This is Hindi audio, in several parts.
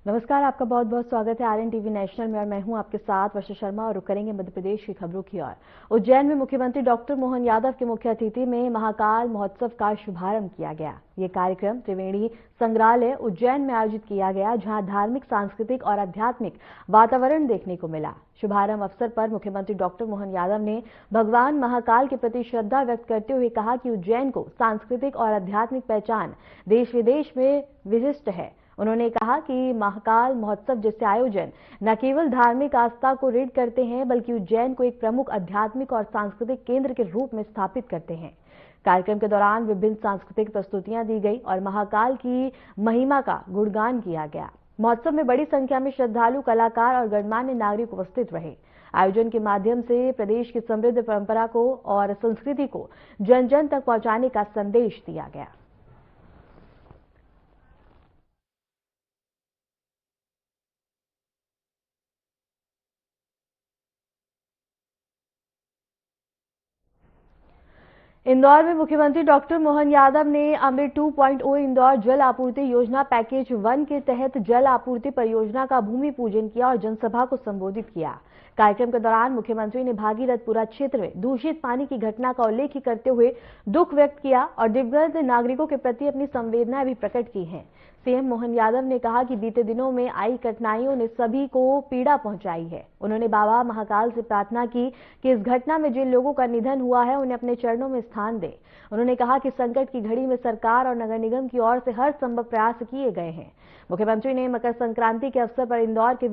नमस्कार, आपका बहुत बहुत स्वागत है आरएन टीवी नेशनल में और मैं हूं आपके साथ वर्षा शर्मा और रुक करेंगे मध्य प्रदेश की खबरों की ओर। उज्जैन में मुख्यमंत्री डॉक्टर मोहन यादव के मुख्य अतिथि में महाकाल महोत्सव का शुभारंभ किया गया। ये कार्यक्रम त्रिवेणी संग्रहालय उज्जैन में आयोजित किया गया, जहां धार्मिक, सांस्कृतिक और आध्यात्मिक वातावरण देखने को मिला। शुभारंभ अवसर पर मुख्यमंत्री डॉक्टर मोहन यादव ने भगवान महाकाल के प्रति श्रद्धा व्यक्त करते हुए कहा कि उज्जैन को सांस्कृतिक और आध्यात्मिक पहचान देश विदेश में विशिष्ट है। उन्होंने कहा कि महाकाल महोत्सव जैसे आयोजन न केवल धार्मिक आस्था को ऋण करते हैं, बल्कि उज्जैन को एक प्रमुख आध्यात्मिक और सांस्कृतिक केंद्र के रूप में स्थापित करते हैं। कार्यक्रम के दौरान विभिन्न सांस्कृतिक प्रस्तुतियां दी गई और महाकाल की महिमा का गुणगान किया गया। महोत्सव में बड़ी संख्या में श्रद्धालु, कलाकार और गणमान्य नागरिक उपस्थित रहे। आयोजन के माध्यम से प्रदेश की समृद्ध परंपरा को और संस्कृति को जन जन तक पहुंचाने का संदेश दिया गया। इंदौर में मुख्यमंत्री डॉक्टर मोहन यादव ने अमृत 2.0 इंदौर जल आपूर्ति योजना पैकेज 1 के तहत जल आपूर्ति परियोजना का भूमि पूजन किया और जनसभा को संबोधित किया। कार्यक्रम के दौरान मुख्यमंत्री ने भागीरथपुरा क्षेत्र में दूषित पानी की घटना का उल्लेख करते हुए दुख व्यक्त किया और दिव्यांग नागरिकों के प्रति अपनी संवेदनाएं भी प्रकट की हैं। सीएम मोहन यादव ने कहा कि बीते दिनों में आई कठिनाइयों ने सभी को पीड़ा पहुंचाई है। उन्होंने बाबा महाकाल से प्रार्थना की कि इस घटना में जिन लोगों का निधन हुआ है उन्हें अपने चरणों में स्थान दे। उन्होंने कहा कि संकट की घड़ी में सरकार और नगर निगम की ओर से हर संभव प्रयास किए गए हैं। मुख्यमंत्री ने मकर संक्रांति के अवसर पर इंदौर के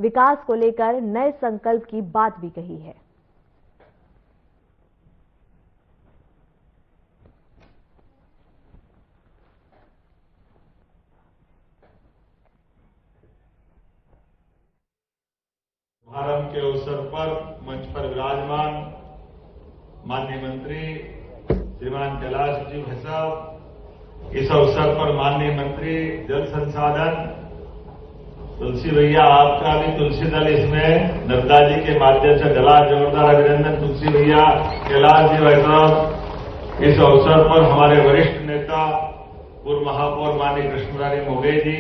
विकास को लेकर नए संकल्प की बात भी कही है। शुभारंभ के अवसर पर मंच पर विराजमान माननीय मंत्री श्रीमान कैलाश जी साहब, इस अवसर पर माननीय मंत्री जल संसाधन तुलसी भैया, आपका भी तुलसी दल इसमें नड्डा जी के माध्यम से डला, जोरदार अभिनंदन तुलसी भैया, कैलाश जी भाई साहब। इस अवसर पर हमारे वरिष्ठ नेता पूर्व महापौर माननीय कृष्णरानी मोघे जी,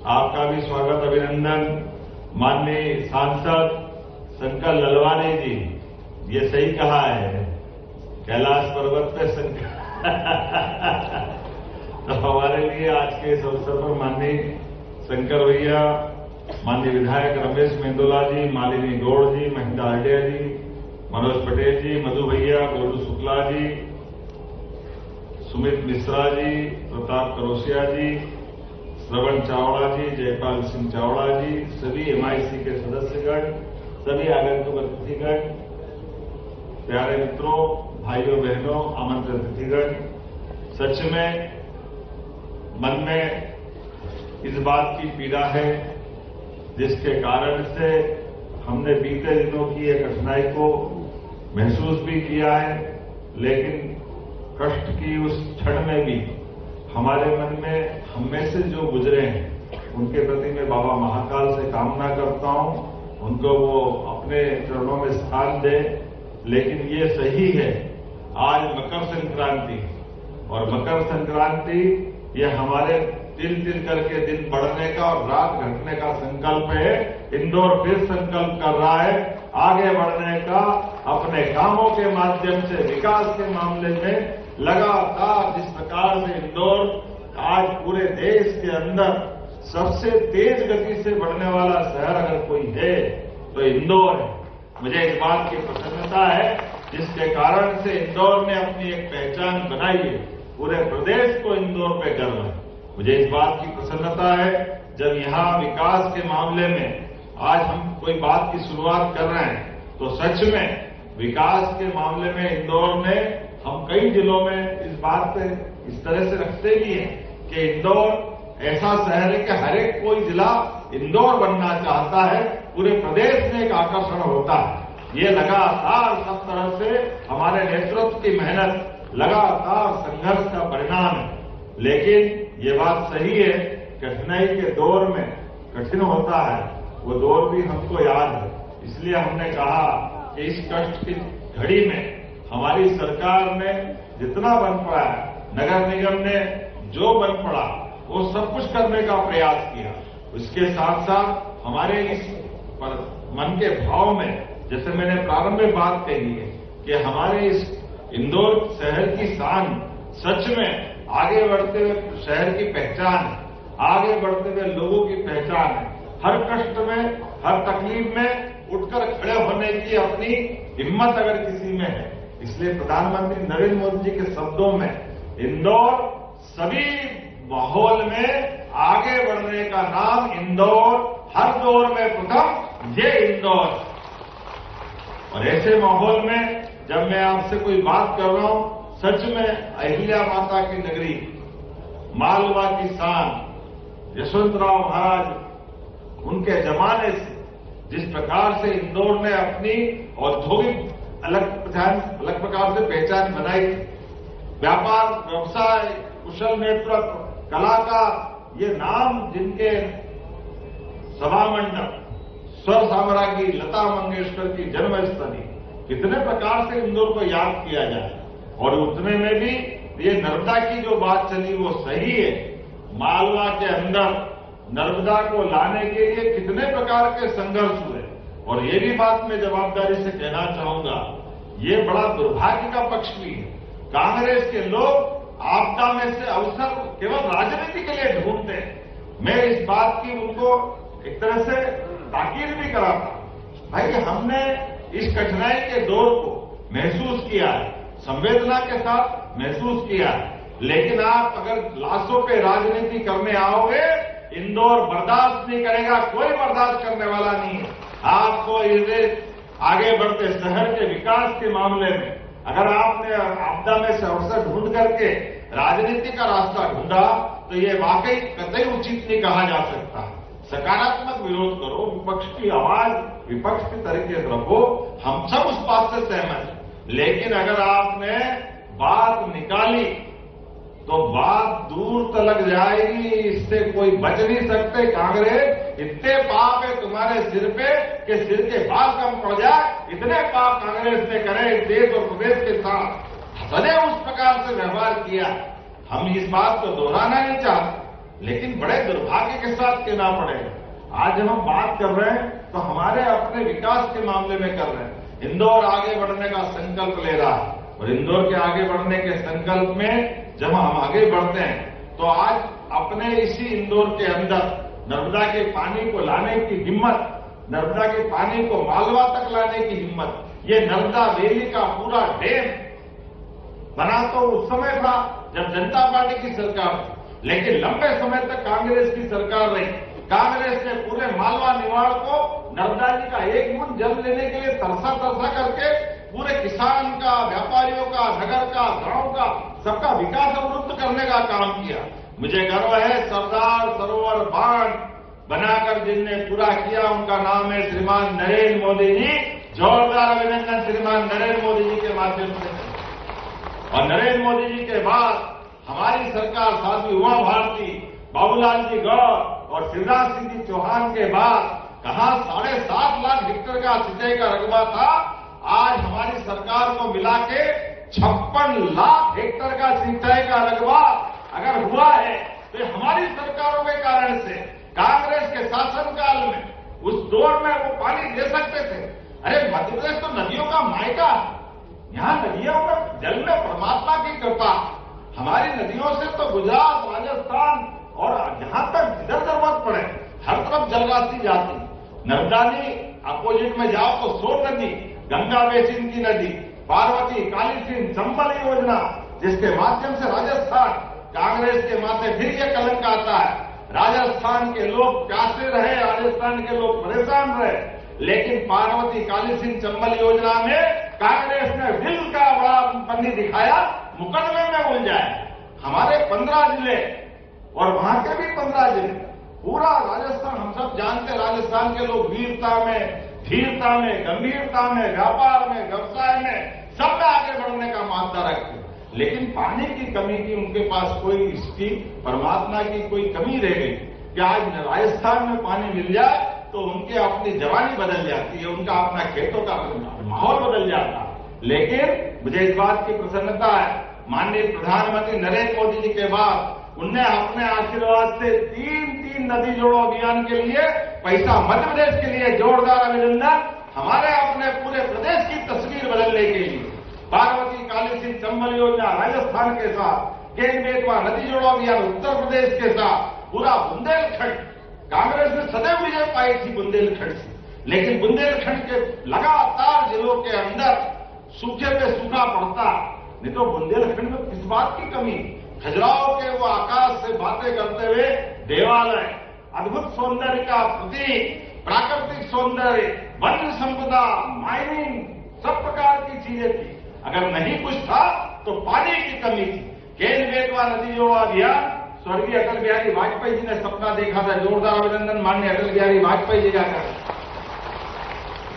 आपका भी स्वागत अभिनंदन। माननीय सांसद शंकर ललवानी जी, ये सही कहा है, कैलाश पर्वत पे शंकर तो हमारे लिए आज के इस अवसर पर माननीय शंकर भैया, माननीय विधायक रमेश मेंदोला जी, मालिनी गौड़ जी, महिंदा आर्डिया जी, मनोज पटेल जी, मधु भैया, गोलू शुक्ला जी, सुमित मिश्रा जी, प्रताप करोसिया जी, श्रवण चावड़ा जी, जयपाल सिंह चावड़ा जी, सभी एमआईसी के सदस्यगण, सभी आगंतुक अतिथिगण, प्यारे मित्रों, भाइयों बहनों, आमंत्रित अतिथिगण, सच में मन में इस बात की पीड़ा है जिसके कारण से हमने बीते दिनों की एक कठिनाई को महसूस भी किया है, लेकिन कष्ट की उस क्षण में भी हमारे मन में हम में से जो गुजरे हैं उनके प्रति मैं बाबा महाकाल से कामना करता हूं, उनको वो अपने चरणों में स्थान दे। लेकिन ये सही है, आज मकर संक्रांति और मकर संक्रांति ये हमारे तिल तिल करके दिन बढ़ने का और रात घटने का संकल्प है। इंदौर फिर संकल्प कर रहा है आगे बढ़ने का, अपने कामों के माध्यम से विकास के मामले में लगातार जिस प्रकार से इंदौर आज पूरे देश के अंदर सबसे तेज गति से बढ़ने वाला शहर अगर कोई है तो इंदौर है। मुझे इस बात की प्रसन्नता है जिसके कारण से इंदौर ने अपनी एक पहचान बनाई है, पूरे प्रदेश को इंदौर पे गर्व है। मुझे इस बात की प्रसन्नता है जब यहां विकास के मामले में आज हम कोई बात की शुरुआत कर रहे हैं तो सच में विकास के मामले में इंदौर में हम कई जिलों में इस बात पे इस तरह से रखते भी हैं कि इंदौर ऐसा शहर है कि हर एक कोई जिला इंदौर बनना चाहता है, पूरे प्रदेश में एक आकर्षण होता है। ये लगातार सब तरह से हमारे नेतृत्व की मेहनत, लगातार संघर्ष का परिणाम है। लेकिन ये बात सही है, कठिनाई के दौर में कठिन होता है, वो दौर भी हमको याद है। इसलिए हमने कहा कि इस कष्ट की घड़ी में हमारी सरकार ने जितना बन पड़ा है, नगर निगम ने जो बन पड़ा वो सब कुछ करने का प्रयास किया। उसके साथ साथ हमारे इस पर मन के भाव में, जैसे मैंने प्रारंभ में बात कही है कि हमारे इस इंदौर शहर की शान सच में आगे बढ़ते हुए शहर की पहचान है, आगे बढ़ते हुए लोगों की पहचान है। हर कष्ट में, हर तकलीफ में उठकर खड़े होने की अपनी हिम्मत अगर किसी में है, इसलिए प्रधानमंत्री नरेंद्र मोदी जी के शब्दों में इंदौर सभी माहौल में आगे बढ़ने का नाम इंदौर, हर दौर में प्रथम ये इंदौर। और ऐसे माहौल में जब मैं आपसे कोई बात कर रहा हूं, सच में अहिल्या माता की नगरी, मालवा की शान, यशवंतराव महाराज उनके जमाने से जिस प्रकार से इंदौर ने अपनी औद्योगिक अलग प्रकार से पहचान बनाई थी, व्यापार, व्यवसाय, कुशल नेतृत्व, कला का ये नाम जिनके सभा मंडप, स्वर साम्राज्ञी लता मंगेशकर की जन्मस्थली, कितने प्रकार से इंदौर को याद किया जाए। और उतने में भी ये नर्मदा की जो बात चली वो सही है। मालवा के अंदर नर्मदा को लाने के लिए कितने प्रकार के संघर्ष हुए। और ये भी बात मैं जवाबदारी से कहना चाहूंगा, ये बड़ा दुर्भाग्य का पक्ष भी है। कांग्रेस के लोग आपदा में से अवसर केवल राजनीति के लिए ढूंढते हैं। मैं इस बात की उनको एक तरह से ताकीद भी करा था, भाई हमने इस कठिनाई के दौर को महसूस किया है, संवेदना के साथ महसूस किया है, लेकिन आप अगर लाशों पे राजनीति करने आओगे, इंदौर बर्दाश्त नहीं करेगा, कोई बर्दाश्त करने वाला नहीं है। आपको इस आगे बढ़ते शहर के विकास के मामले में अगर आपने आपदा में से अवसर ढूंढ करके राजनीति का रास्ता ढूंढा तो ये वाकई कतई उचित नहीं कहा जा सकता। सकारात्मक विरोध करो, विपक्ष की आवाज विपक्ष के तरीके से रखो, हम सब उस बात से सहमत हैं। लेकिन अगर आपने बात निकाली तो बात दूर तलक जाएगी, इससे कोई बच नहीं सकते। कांग्रेस इतने पाप है तुम्हारे सिर पे कि सिर के बाल कम पड़ जाए, इतने पाप कांग्रेस ने करे इस देश और प्रदेश के साथ, सदैव उस प्रकार से व्यवहार किया। हम इस बात को दोहराना नहीं चाहते, लेकिन बड़े दुर्भाग्य के साथ कहना पड़ेगा। आज जब हम बात कर रहे हैं तो हमारे अपने विकास के मामले में कर रहे हैं। इंदौर आगे बढ़ने का संकल्प ले रहा है और इंदौर के आगे बढ़ने के संकल्प में जब हम आगे बढ़ते हैं तो आज अपने इसी इंदौर के अंदर नर्मदा के पानी को लाने की हिम्मत, नर्मदा के पानी को मालवा तक लाने की हिम्मत, ये नर्मदा वैली का पूरा डैम बना तो उस समय था जब जनता पार्टी की सरकार थी, लेकिन लंबे समय तक कांग्रेस की सरकार रही। कांग्रेस ने पूरे मालवा निवाड़ को नर्मदा जी का एक बूंद जल लेने के लिए तरसा करके पूरे किसान का, व्यापारियों का, नगर का, गांव का, सबका विकास अवरुद्ध करने का काम किया। मुझे गर्व है सरदार सरोवर बांध बनाकर जिनने पूरा किया उनका नाम है श्रीमान नरेंद्र मोदी जी। जोरदार अभिनंदन श्रीमान नरेंद्र मोदी जी के माध्यम से। और नरेंद्र मोदी जी के बाद हमारी सरकार साध्वी उमा भारती, बाबूलाल जी गौर और शिवराज सिंह जी चौहान के बाद कहां 7.5 लाख हेक्टेयर का सिंचाई का रकबा था, आज हमारी सरकार को मिला के 56 लाख हेक्टेयर का सिंचाई का रकबा अगर हुआ है तो हमारी सरकारों के कारण से। कांग्रेस के शासनकाल में उस दौर में वो पानी दे सकते थे। अरे मध्य प्रदेश तो नदियों का मायका, यहां नदियों में जल में परमात्मा की कृपा। हमारी नदियों से तो गुजरात, राजस्थान और जहां तक जिधर जरूरत पड़े हर तरफ जल राशि जाती। नर्मदा नदी अपोजिट में जाओ तो सोन नदी, गंगा बेसिन की नदी, पार्वती, काली सिंध, चंबल योजना, जिसके माध्यम से राजस्थान कांग्रेस के माथे फिर ये कलंक आता है। राजस्थान के लोग प्यासे रहे, राजस्थान के लोग परेशान रहे, लेकिन पार्वती, काली सिंध, चंबल योजना में कांग्रेस ने दिल का बड़ा पन्नी दिखाया, मुकदमे में उलझाए। हमारे 15 जिले और वहां के भी 15 जिले, पूरा राजस्थान हम सब जानते, राजस्थान के लोग वीरता में, धीरता में, गंभीरता में, व्यापार में, व्यवसाय में, सब में आगे बढ़ने का मानता रखते। लेकिन पानी की कमी की उनके पास कोई इसकी परमात्मा की कोई कमी रह गई कि आज राजस्थान में पानी मिल जाए तो उनके अपनी जवानी बदल जाती है, उनका अपना खेतों का माहौल बदल जाता है। लेकिन मुझे इस बात की प्रसन्नता है, माननीय प्रधानमंत्री नरेंद्र मोदी जी के बाद उनने अपने आशीर्वाद से 3 3 नदी जोड़ो अभियान के लिए पैसा मध्य प्रदेश के लिए जोरदार अभिनंदन। हमारे अपने पूरे प्रदेश की तस्वीर बदलने के लिए बागमती काली सिंध चंबल योजना राजस्थान के साथ, केन बेतवा नदी जोड़ो अभियान उत्तर प्रदेश के साथ, पूरा बुंदेलखंड, कांग्रेस ने सदैव विजय पाई थी बुंदेलखंड से, लेकिन बुंदेलखंड के लगातार जिलों के अंदर सूखे पे सूखा पड़ता, नहीं तो बुंदेलखंड में किस बात की कमी। खजुराहो के वो आकाश से बातें करते हुए देवालय, अद्भुत सौंदर्य का प्रतीक, प्राकृतिक सौंदर्य, वन संपदा, माइनिंग, सब प्रकार की चीजें थी। अगर नहीं कुछ था तो पानी की कमी थी। केन बेतवा नदी जोड़ो अभियान स्वर्गीय अटल बिहारी वाजपेयी जी ने सपना देखा था। जोरदार अभिनंदन माननीय अटल बिहारी वाजपेयी जी का करें।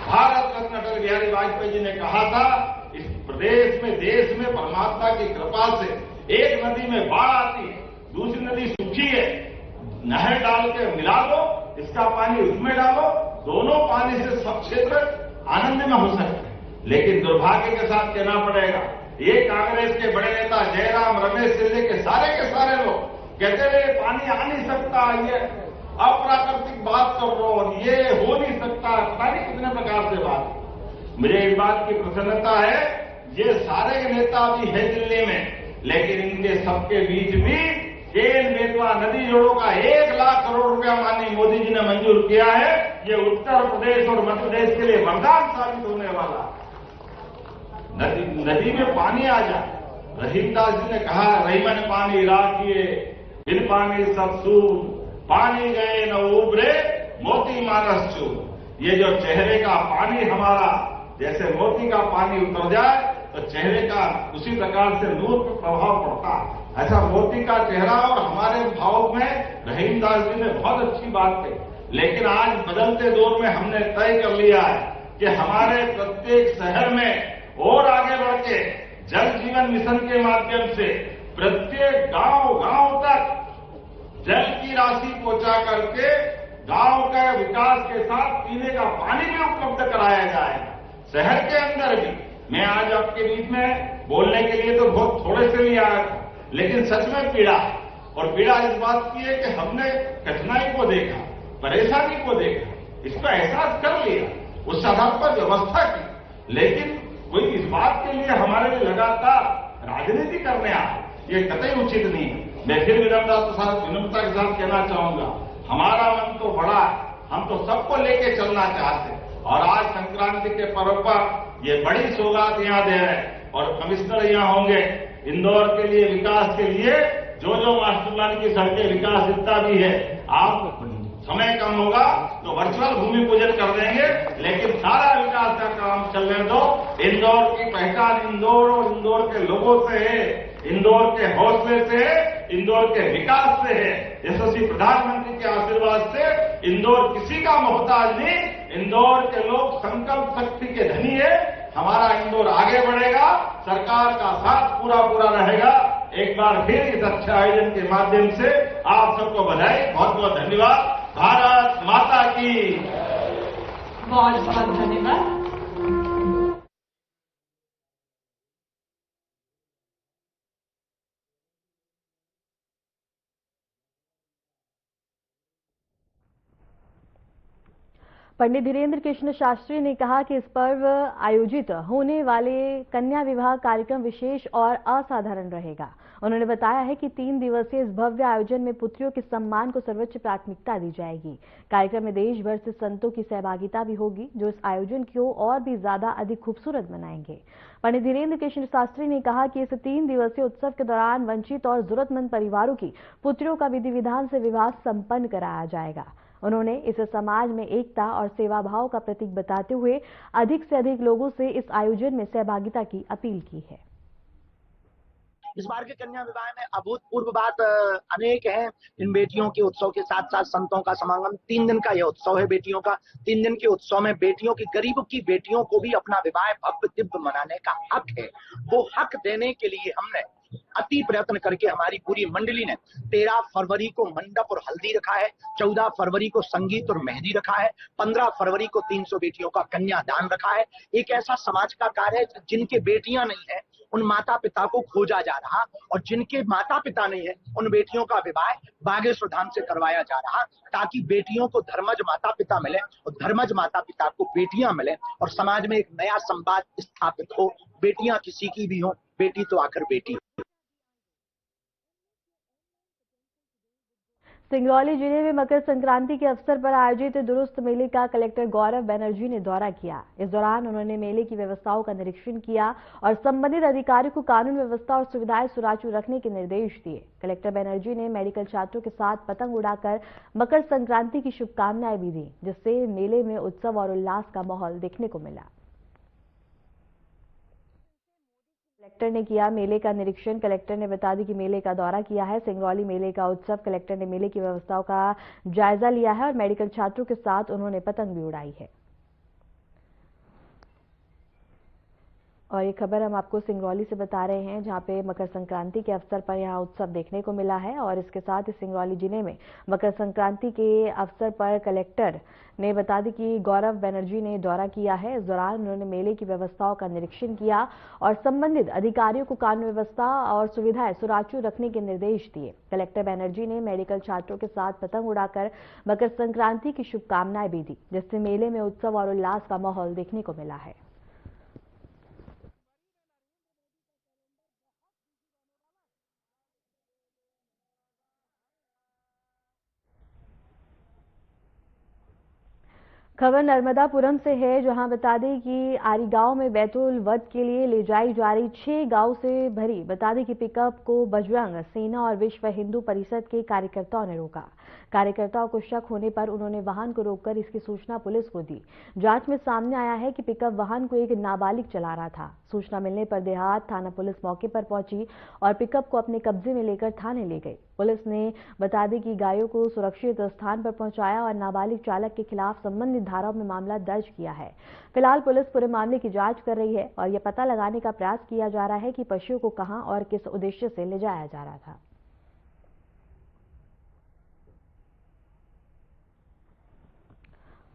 भारत रत्न अटल बिहारी वाजपेयी जी ने कहा था, इस प्रदेश में, देश में परमात्मा की कृपा से एक नदी में बाढ़ आती है, दूसरी नदी सूखी है, नहर डाल के मिला दो, इसका पानी उसमें डालो, दोनों पानी से सब क्षेत्र आनंद में हो सकते हैं। लेकिन दुर्भाग्य के साथ कहना पड़ेगा, ये कांग्रेस के बड़े नेता जयराम, रमेश से लेके सारे लोग कहते रहे पानी आ नहीं सकता, ये अप्राकृतिक बात कर रहे हो, ये हो नहीं सकता, पता नहीं कितने प्रकार से बात। मुझे इस बात की प्रसन्नता है, ये सारे नेता भी है दिल्ली में, लेकिन इनके सबके बीच भी केन बेतवा नदी जोड़ो का 1 लाख करोड़ रुपया माननीय मोदी जी ने मंजूर किया है। ये उत्तर प्रदेश और मध्य प्रदेश के लिए वरदान साबित होने वाला। नदी में पानी आ जाए। रहीमदास जी ने कहा, रहीमन पानी राखिए, बिन पानी सब सूर, पानी गए न उबरे, मोती मानस चूर। ये जो चेहरे का पानी हमारा, जैसे मोती का पानी उतर जाए तो चेहरे का उसी प्रकार से नूर पर प्रभाव पड़ता है। ऐसा मोती का चेहरा और हमारे भाव में रहीमदास जी ने बहुत अच्छी बात कही। लेकिन आज बदलते दौर में हमने तय कर लिया है कि हमारे प्रत्येक शहर में और आगे बढ़ के जल जीवन मिशन के माध्यम से प्रत्येक गांव तक जल की राशि पहुंचा करके गांव के विकास के साथ पीने का पानी भी उपलब्ध कराया जाएगा। शहर के अंदर भी मैं आज आपके बीच में बोलने के लिए तो बहुत थोड़े से लिए आया था, लेकिन सच में पीड़ा है। और पीड़ा इस बात की है कि हमने कठिनाई को देखा, परेशानी को देखा, इसका एहसास कर लिया, उस आधार पर व्यवस्था की। लेकिन कोई इस बात के लिए हमारे लिए लगातार राजनीति करने आए, ये कतई उचित नहीं है। मैं फिर विनम्रता के साथ कहना चाहूंगा, हमारा मन तो बड़ा है, हम तो सबको लेके चलना चाहते हैं। और आज संक्रांति के पर्व पर ये बड़ी सौगात यहां दे रहे हैं और कमिश्नर यहां होंगे इंदौर के लिए, विकास के लिए, जो मास्टर प्लान की सड़कें विकास जितना भी है, आप समय कम होगा तो वर्चुअल भूमि पूजन कर देंगे, लेकिन सारा विकास का काम चलने दो। इंदौर की पहचान इंदौर और इंदौर के लोगों से है, इंदौर के हौसले से है, इंदौर के विकास से है। यशस्वी प्रधानमंत्री के आशीर्वाद से इंदौर किसी का मोहताज नहीं, इंदौर के लोग संकल्प शक्ति के धनी है। हमारा इंदौर आगे बढ़ेगा, सरकार का साथ पूरा रहेगा। एक बार फिर इस अच्छे आयोजन के माध्यम से आप सबको बधाई, बहुत बहुत धन्यवाद। भारत माता की बहुत बहुत धन्यवाद। पंडित धीरेन्द्र कृष्ण शास्त्री ने कहा कि इस पर्व आयोजित होने वाले कन्या विवाह कार्यक्रम विशेष और असाधारण रहेगा। उन्होंने बताया है कि 3 दिवसीय इस भव्य आयोजन में पुत्रियों के सम्मान को सर्वोच्च प्राथमिकता दी जाएगी। कार्यक्रम में देश भर से संतों की सहभागिता भी होगी, जो इस आयोजन को और भी ज्यादा अधिक खूबसूरत बनाएंगे। पंडित धीरेन्द्र कृष्ण शास्त्री ने कहा कि इस 3 दिवसीय उत्सव के दौरान वंचित और जरूरतमंद परिवारों की पुत्रियों का विधि विधान से विवाह संपन्न कराया जाएगा। उन्होंने इसे समाज में एकता और सेवा भाव का प्रतीक बताते हुए अधिक से अधिक लोगों से इस आयोजन में सहभागिता की अपील की है। इस बार के कन्या विवाह में अभूतपूर्व बात अनेक है। इन बेटियों के उत्सव के साथ साथ संतों का समागम, 3 दिन का यह उत्सव है बेटियों का। 3 दिन के उत्सव में बेटियों की, गरीब की बेटियों को भी अपना विवाह भव्य दिव्य मनाने का हक है। वो हक देने के लिए हमने अति प्रयत्न करके हमारी पूरी मंडली ने 13 फरवरी को मंडप और हल्दी रखा है, 14 फरवरी को संगीत और मेहंदी रखा है, 15 फरवरी को 300 बेटियों का कन्यादान रखा है। एक ऐसा समाज का कार्य है जिनके बेटियां नहीं है उन माता पिता को खोजा जा रहा, और जिनके माता पिता नहीं है उन बेटियों का विवाह बागेश्वर धाम से करवाया जा रहा, ताकि बेटियों को धर्मज माता पिता मिले और धर्मज माता पिता को बेटियां मिले और समाज में एक नया संवाद स्थापित हो। बेटियां किसी की भी हो, बेटी तो आखिर बेटी। सिंगरौली जिले में मकर संक्रांति के अवसर पर आयोजित दुरुस्त मेले का कलेक्टर गौरव बनर्जी ने दौरा किया। इस दौरान उन्होंने मेले की व्यवस्थाओं का निरीक्षण किया और संबंधित अधिकारियों को कानून व्यवस्था और सुविधाएं सुचारू रखने के निर्देश दिए। कलेक्टर बनर्जी ने मेडिकल छात्रों के साथ पतंग उड़ाकर मकर संक्रांति की शुभकामनाएं भी दी, जिससे मेले में उत्सव और उल्लास का माहौल देखने को मिला। कलेक्टर ने किया मेले का निरीक्षण। कलेक्टर ने बता दी कि मेले का दौरा किया है। सिंगरौली मेले का उत्सव। कलेक्टर ने मेले की व्यवस्थाओं का जायजा लिया है और मेडिकल छात्रों के साथ उन्होंने पतंग भी उड़ाई है। और ये खबर हम आपको सिंगरौली से बता रहे हैं, जहां पे मकर संक्रांति के अवसर पर यहां उत्सव देखने को मिला है। और इसके साथ ही सिंगरौली जिले में मकर संक्रांति के अवसर पर कलेक्टर ने बता दी कि गौरव बनर्जी ने दौरा किया है। इस दौरान उन्होंने मेले की व्यवस्थाओं का निरीक्षण किया और संबंधित अधिकारियों को कानून व्यवस्था और सुविधाएं सुचारू रखने के निर्देश दिए। कलेक्टर बनर्जी ने मेडिकल छात्रों के साथ पतंग उड़ाकर मकर संक्रांति की शुभकामनाएं भी दी, जिससे मेले में उत्सव और उल्लास का माहौल देखने को मिला है। खबर नर्मदापुरम से है, जहां बता दें कि आरी गांव में बैतूल वध के लिए ले जाई जा रही 6 गांव से भरी बता दें कि पिकअप को बजरंग सेना और विश्व हिंदू परिषद के कार्यकर्ताओं ने रोका। कार्यकर्ताओं को शक होने पर उन्होंने वाहन को रोककर इसकी सूचना पुलिस को दी। जांच में सामने आया है कि पिकअप वाहन को एक नाबालिग चला रहा था। सूचना मिलने पर देहात थाना पुलिस मौके पर पहुंची और पिकअप को अपने कब्जे में लेकर थाने ले गई। पुलिस ने बता दी कि गायों को सुरक्षित स्थान पर पहुंचाया और नाबालिग चालक के खिलाफ संबंधित धाराओं में मामला दर्ज किया है। फिलहाल पुलिस पूरे मामले की जांच कर रही है और यह पता लगाने का प्रयास किया जा रहा है कि पशुओं को कहां और किस उद्देश्य से ले जाया जा रहा था।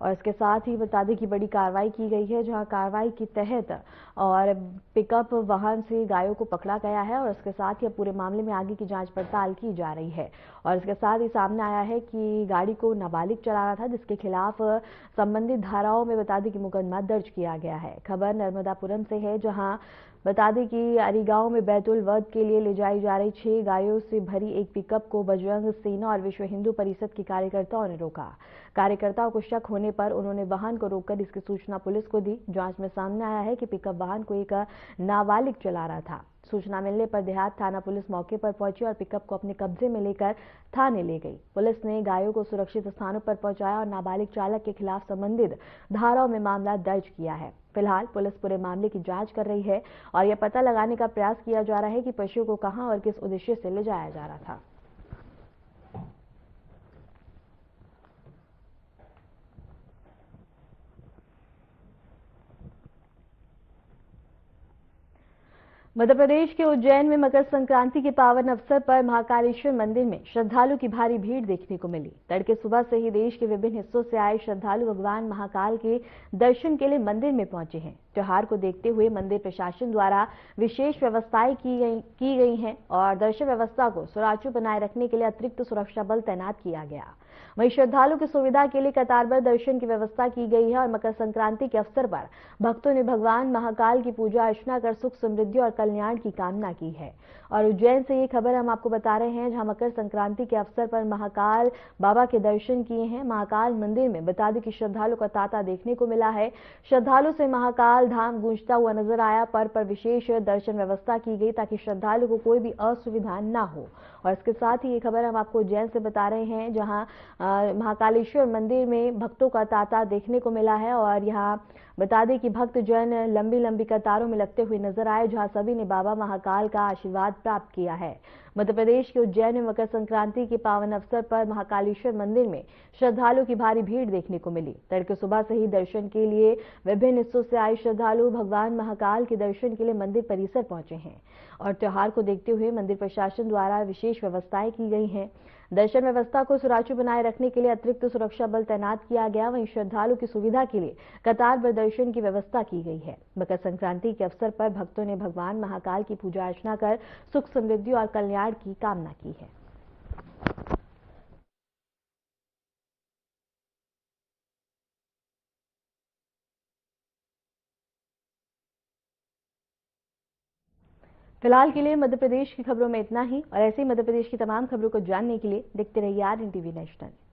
और इसके साथ ही बता दें कि बड़ी कार्रवाई की गई है, जहां कार्रवाई के तहत और पिकअप वाहन से गायों को पकड़ा गया है और इसके साथ ही पूरे मामले में आगे की जांच पड़ताल की जा रही है। और इसके साथ ही सामने आया है कि गाड़ी को नाबालिग चला रहा था, जिसके खिलाफ संबंधित धाराओं में बता दें कि मुकदमा दर्ज किया गया है। खबर नर्मदापुरम से है, जहां बता दें कि अरी गांव में बैतूल वध के लिए ले जाई जा रही 6 गायों से भरी एक पिकअप को बजरंग सेना और विश्व हिंदू परिषद के कार्यकर्ताओं ने रोका। कार्यकर्ताओं को शक होने पर उन्होंने वाहन को रोककर इसकी सूचना पुलिस को दी। जांच में सामने आया है कि पिकअप वाहन को एक नाबालिग चला रहा था। सूचना मिलने पर देहात थाना पुलिस मौके पर पहुंची और पिकअप को अपने कब्जे में लेकर थाने ले गई। पुलिस ने गायों को सुरक्षित स्थानों पर पहुंचाया और नाबालिग चालक के खिलाफ संबंधित धाराओं में मामला दर्ज किया है। फिलहाल पुलिस पूरे मामले की जांच कर रही है और यह पता लगाने का प्रयास किया जा रहा है कि पशुओं को कहां और किस उद्देश्य से ले जाया जा रहा था। मध्य प्रदेश के उज्जैन में मकर संक्रांति के पावन अवसर पर महाकालेश्वर मंदिर में श्रद्धालु की भारी भीड़ देखने को मिली। तड़के सुबह से ही देश के विभिन्न हिस्सों से आए श्रद्धालु भगवान महाकाल के दर्शन के लिए मंदिर में पहुंचे हैं। त्योहार को देखते हुए मंदिर प्रशासन द्वारा विशेष व्यवस्थाएं की गई हैं और दर्शन व्यवस्था को सुचारू बनाए रखने के लिए अतिरिक्त सुरक्षा बल तैनात किया गया। वहीं श्रद्धालु की सुविधा के लिए कतारबद्ध दर्शन की व्यवस्था की गई है और मकर संक्रांति के अवसर पर भक्तों ने भगवान महाकाल की पूजा अर्चना कर सुख समृद्धि और कल्याण की कामना की है। और उज्जैन से ये खबर हम आपको बता रहे हैं, जहां मकर संक्रांति के अवसर पर महाकाल बाबा के दर्शन किए हैं। महाकाल मंदिर में बता दें कि श्रद्धालु का तांता देखने को मिला है। श्रद्धालु से महाकाल धाम गूंजता हुआ नजर आया। पर विशेष दर्शन व्यवस्था की गई ताकि श्रद्धालु को कोई भी असुविधा न हो। और इसके साथ ही ये खबर हम आपको उज्जैन से बता रहे हैं, जहां महाकालेश्वर मंदिर में भक्तों का तांता देखने को मिला है। और यहाँ बता दें कि भक्तजन लंबी लंबी कतारों में लगते हुए नजर आए, जहां सभी ने बाबा महाकाल का आशीर्वाद प्राप्त किया है। मध्य प्रदेश के उज्जैन में मकर संक्रांति के पावन अवसर पर महाकालेश्वर मंदिर में श्रद्धालुओं की भारी भीड़ देखने को मिली। तड़के सुबह से ही दर्शन के लिए विभिन्न हिस्सों से आए श्रद्धालु भगवान महाकाल के दर्शन के लिए मंदिर परिसर पहुंचे हैं और त्योहार को देखते हुए मंदिर प्रशासन द्वारा विशेष व्यवस्थाएं की गई हैं। दर्शन व्यवस्था को सुचारू बनाए रखने के लिए अतिरिक्त सुरक्षा बल तैनात किया गया। वहीं श्रद्धालु की सुविधा के लिए कतार पर दर्शन की व्यवस्था की गई है। मकर संक्रांति के अवसर पर भक्तों ने भगवान महाकाल की पूजा अर्चना कर सुख समृद्धि और कल्याण की कामना की है। फिलहाल के लिए मध्य प्रदेश की खबरों में इतना ही और ऐसे ही मध्य प्रदेश की तमाम खबरों को जानने के लिए देखते रहिए RNTV नेशनल।